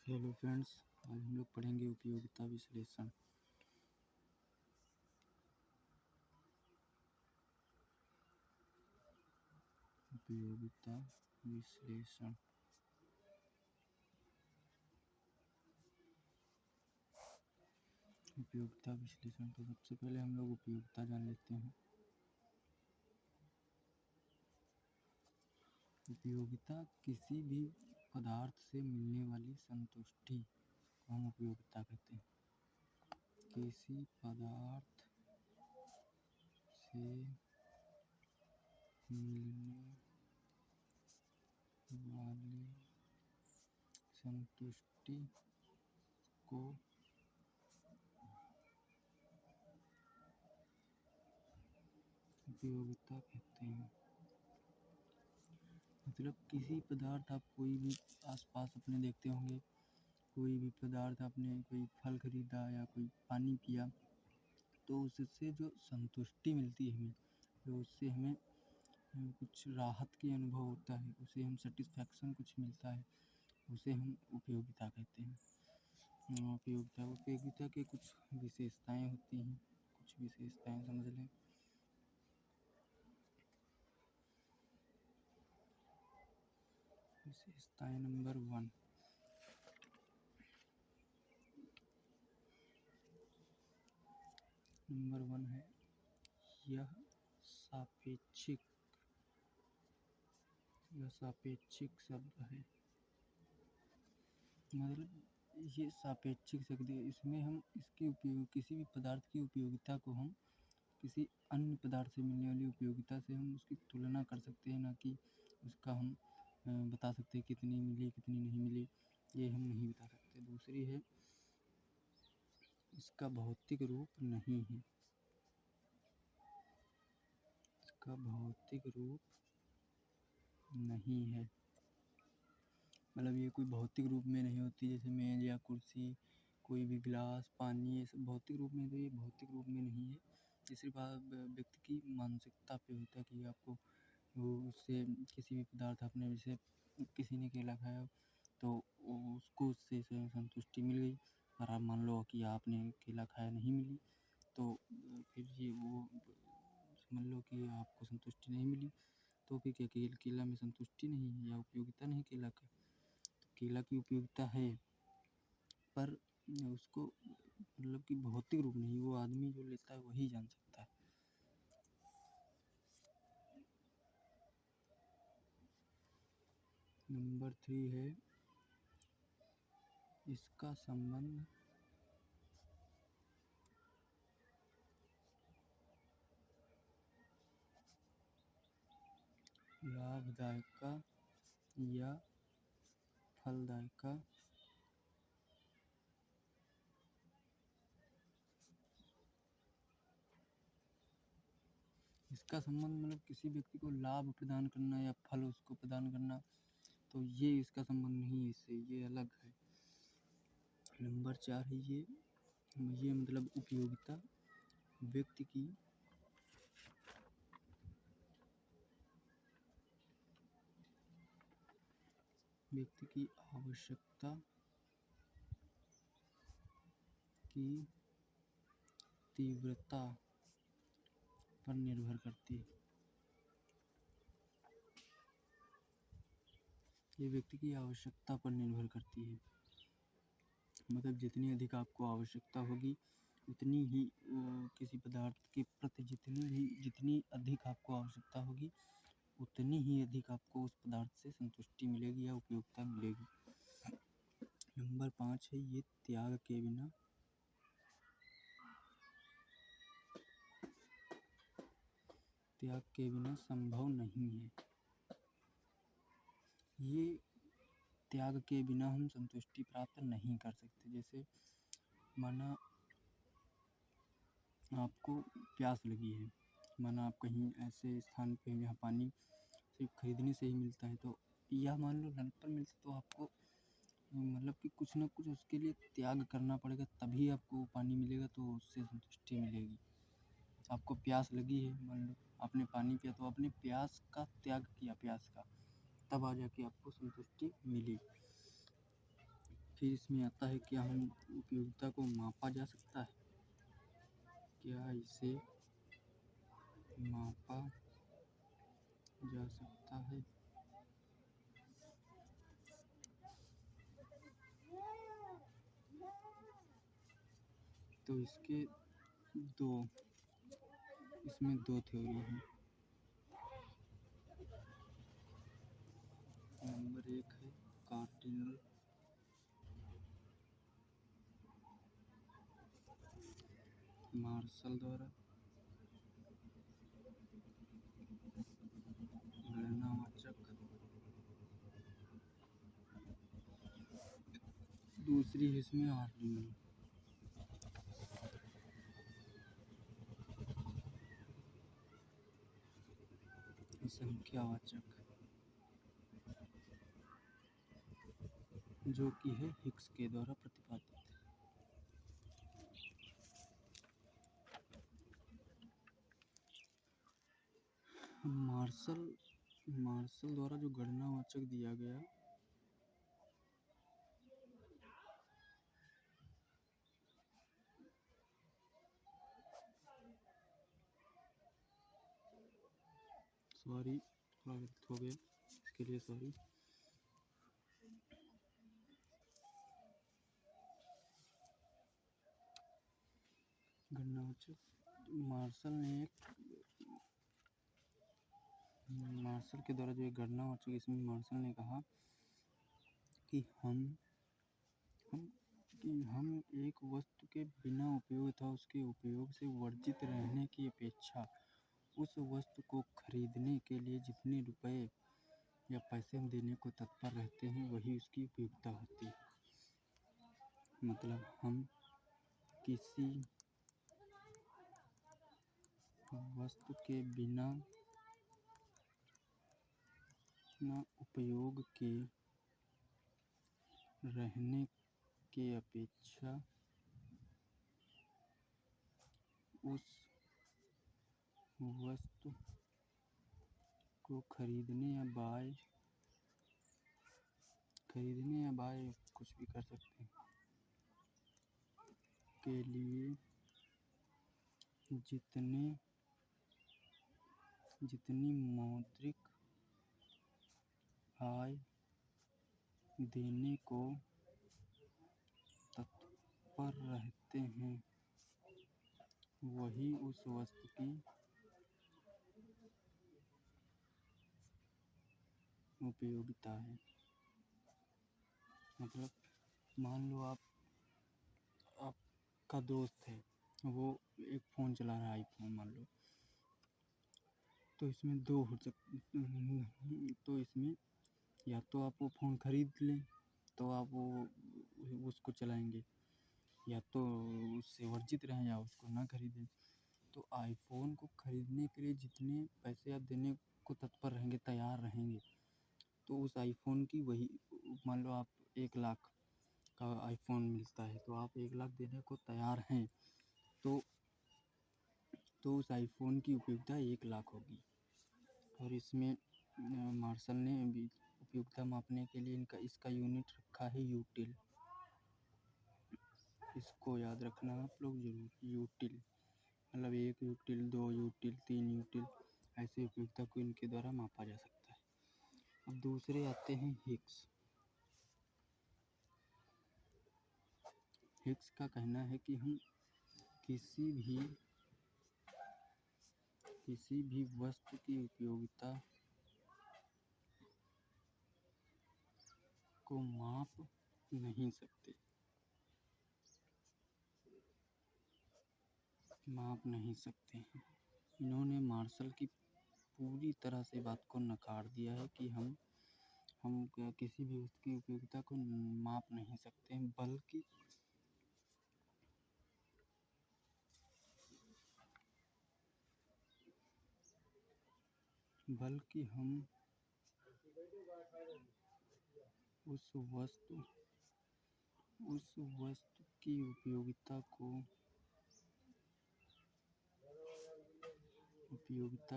Hello friends, आज हम लोग पढ़ेंगे उपयोगिता विश्लेषण। उपयोगिता विश्लेषण उपयोगिता विश्लेषण तो सबसे पहले हम लोग उपयोगिता जान लेते हैं। उपयोगिता किसी भी पदार्थ से मिलने वाली संतुष्टि को हम उपयोगिता कहते हैं। किसी पदार्थ से मिलने वाली संतुष्टि को उपयोगिता कहते हैं। मतलब किसी पदार्थ, आप कोई भी आसपास अपने देखते होंगे, कोई भी पदार्थ, आपने कोई फल खरीदा या कोई पानी पिया, तो उससे जो संतुष्टि मिलती है हमें, जो उससे हमें कुछ राहत की अनुभव होता है, उसे हम सेटिस्फैक्शन कुछ मिलता है, उसे हम उपयोगिता कहते हैं। उपयोगिता के कुछ विशेषताएं होती हैं, कुछ विशेषताएं समझ लें। विशेषताएं नंबर 1, है यह सापेक्षिक शब्द है। मतलब ये सापेक्षिक शब्द है, इसमें हम इसके उपयोग, किसी भी पदार्थ की उपयोगिता को हम किसी अन्य पदार्थ से मिलने वाली उपयोगिता से हम उसकी तुलना कर सकते हैं, ना कि उसका हम बता सकते हैं कितनी मिली कितनी नहीं मिली, ये हम नहीं बता सकते। दूसरी है, इसका भौतिक रूप नहीं है। इसका भौतिक रूप नहीं है, मतलब ये कोई भौतिक रूप में नहीं होती, जैसे मेज या कुर्सी, कोई भी गिलास, पानी, ये सब भौतिक रूप में, तो ये भौतिक रूप में नहीं है। ये सिर्फ व्यक्ति की मानसिकता पे होता है कि आपको वो उससे किसी भी पदार्थ, आपने जैसे किसी ने केला खाया तो उसको उससे संतुष्टि मिल गई, और आप मान लो कि आपने केला खाया नहीं मिली, तो फिर ये वो समझ लो कि आपको संतुष्टि नहीं मिली, तो फिर क्या केला में संतुष्टि नहीं है या उपयोगिता नहीं केला का। तो केला की उपयोगिता है, पर उसको मतलब कि भौतिक रूप नहीं, वो आदमी जो लेता है वही जान सकता है। नंबर 3 है, इसका संबंध लाभदायक या फलदायक इसका संबंध मतलब किसी व्यक्ति को लाभ प्रदान करना या फल उसको प्रदान करना, तो ये इसका संबंध नहीं है इससे, ये अलग है। नंबर 4 है, ये मतलब उपयोगिता व्यक्ति की आवश्यकता की तीव्रता पर निर्भर करती है। ये व्यक्ति की आवश्यकता पर निर्भर करती है, मतलब जितनी अधिक आपको आवश्यकता होगी, उतनी ही किसी पदार्थ के प्रति जितनी अधिक आपको आवश्यकता होगी, उतनी ही अधिक आपको उस पदार्थ से संतुष्टि मिलेगी या उपयोगिता मिलेगी। नंबर 5 है, ये त्याग के बिना संभव नहीं है। ये त्याग के बिना हम संतुष्टि प्राप्त नहीं कर सकते। जैसे माना आपको प्यास लगी है, माना आप कहीं ऐसे स्थान पे हैं जहाँ पानी सिर्फ खरीदने से ही मिलता है, तो या मान लो नल पर मिलता, तो आपको मतलब कि कुछ ना कुछ उसके लिए त्याग करना पड़ेगा, तभी आपको वो पानी मिलेगा, तो उससे संतुष्टि मिलेगी। आपको प्यास लगी है, मान लो आपने पानी पिया, तो आपने प्यास का त्याग किया, प्यास का, तब आ जाके आपको संतुष्टि मिली। फिर इसमें आता है क्या हम उपयोगिता को मापा जा सकता है, क्या इसे मापा जा सकता है। तो इसके इसमें दो थ्योरी हैं। नंबर एक है कार्डिनल मार्शल द्वारा गणनावाचक, दूसरी है इसमें ऑर्डिनल संख्यावाचक, जो कि है हिक्स के द्वारा प्रतिपादित। मार्शल द्वारा जो गणनावाचक दिया गया सॉरी थोड़ा गलत हो गया, इसके लिए सॉरी। गणनावाचक मार्शल के द्वारा जो एक गणनावाचक, इसमें मार्शल ने कहा कि हम एक वस्तु के बिना उपयोग तथा उसके उपयोग से वर्जित रहने की अपेक्षा उस वस्तु को खरीदने के लिए जितने रुपए या पैसे हम देने को तत्पर रहते हैं वही उसकी उपयोगिता होती है। मतलब हम किसी वस्तु के बिना उपयोग के रहने के अपेक्षा उस वस्तु को खरीदने या बाय कुछ भी कर सकते हैं के लिए जितनी मौद्रिक आय देने को तत्पर रहते हैं वही उस वस्तु की उपयोगिता है। मतलब मान लो आपका दोस्त है, वो एक फ़ोन चला रहा है, आईफोन मान लो, तो इसमें दो हो सकते, तो इसमें या तो आप वो फ़ोन खरीद लें तो आप वो उसको चलाएंगे, या तो उससे वर्जित रहें या उसको ना खरीदें। तो आईफोन को खरीदने के लिए जितने पैसे आप देने को तत्पर रहेंगे, तैयार रहेंगे, तो उस आईफोन की वही, मान लो आप 1 लाख का आईफोन मिलता है तो आप 1 लाख देने को तैयार हैं, तो उस आईफोन की उपयोगिता 1 लाख होगी। और इसमें मार्शल ने भी उपयोगिता मापने के लिए इसका यूनिट रखा है यूटिल। इसको याद रखना आप लोग जरूर, यूटिल मतलब 1 यूटिल, 2 यूटिल, 3 यूटिल, ऐसे उपयोगिता को इनके द्वारा मापा जा सकता है। अब दूसरे आते हैं हिक्स। हिक्स का कहना है कि हम किसी भी वस्तु की उपयोगिता को माप नहीं सकते हैं। इन्होंने मार्शल की पूरी तरह से बात को नकार दिया है कि हम किसी भी वस्तु की उपयोगिता को माप नहीं सकते हैं, बल्कि हम उस वस्तु की उपयोगिता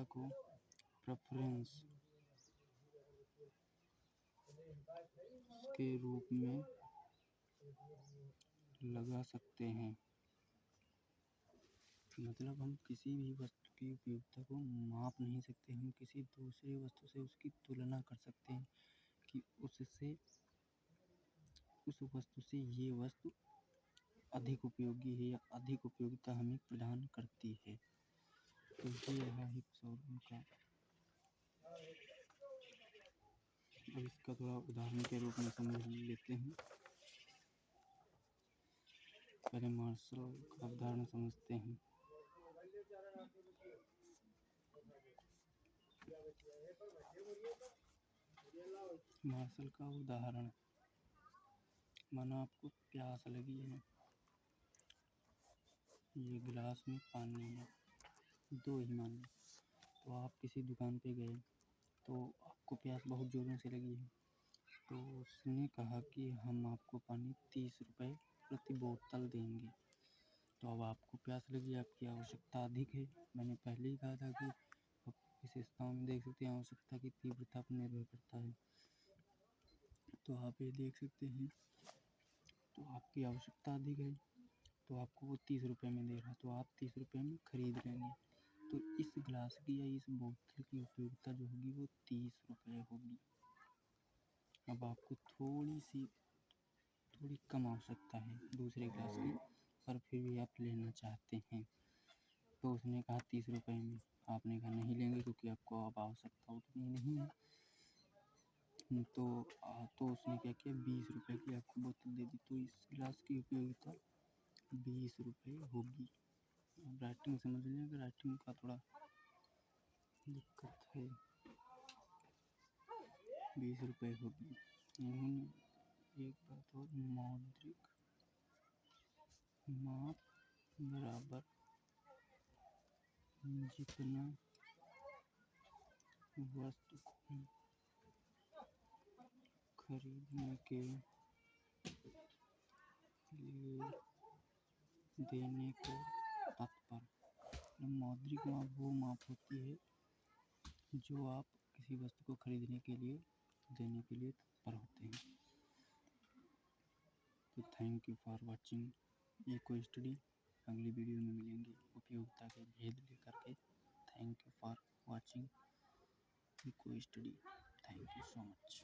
को प्रेफरेंस के रूप में लगा सकते हैं। मतलब हम किसी भी वस्तु की उपयोगिता को माप नहीं सकते, हम किसी दूसरे वस्तु से उसकी तुलना कर सकते हैं कि उस वस्तु से ये वस्तु अधिक उपयोगी है या अधिक उपयोगिता हमें प्रदान करती है। तो ये रहा हिग्स बोसॉन का। अब इसका थोड़ा उदाहरण के रूप में समझ लेते हैं। पहले मार्शल का उदाहरण समझते हैं। मार्शल का उदाहरण, मानो आपको प्यास लगी है, ये गिलास में पानी है, दो ही मान लो। तो आप किसी दुकान पे गए, तो आपको प्यास बहुत ज़ोरों से लगी है, तो उसने कहा कि हम आपको पानी 30 रुपए प्रति बोतल देंगे। तो अब आपको प्यास लगी, आपकी आवश्यकता अधिक है। मैंने पहले ही कहा था कि विशेषताओं में देख सकते हैं आवश्यकता की तीव्रता पर निर्भर करता है। तो आप ये देख सकते हैं, तो आपकी आवश्यकता अधिक है, तो आपको वो 30 रुपए में दे रहा है, तो आप 30 रुपए में खरीद लेंगे। तो इस गिलास की या इस बोतल की उपयोगिता जो होगी वो 30 रुपए होगी। अब आपको थोड़ी कम आवश्यकता है दूसरे गिलास की, पर फिर भी आप लेना चाहते हैं। तो उसने कहा 30 रुपए में, आपने कहा नहीं लेंगे क्योंकि आपको अब आवश्यकता उतनी नहीं है। तो उसने क्या किया, 20 रुपए की आपको बोतल दे दी। तो इस गिलास की उपयोगिता 20 रुपए होगी। अब राइटिंग समझ लीजिए, राइटिंग का थोड़ा दिक्कत है। 20 रुपए होगी। एक बात और, मौद्रिक माप बराबर जितना वस्तु को खरीदने के लिए देने को तत्पर। मौद्रिक माप वो माप होती है जो आप किसी वस्तु को खरीदने के लिए देने के लिए तत्पर होते हैं। तो thank you for watching Eco Study. अगली वीडियो में मिलेंगे उपयोगिता के भेद लेकर के। Thank you for watching Eco Study. Thank you so much.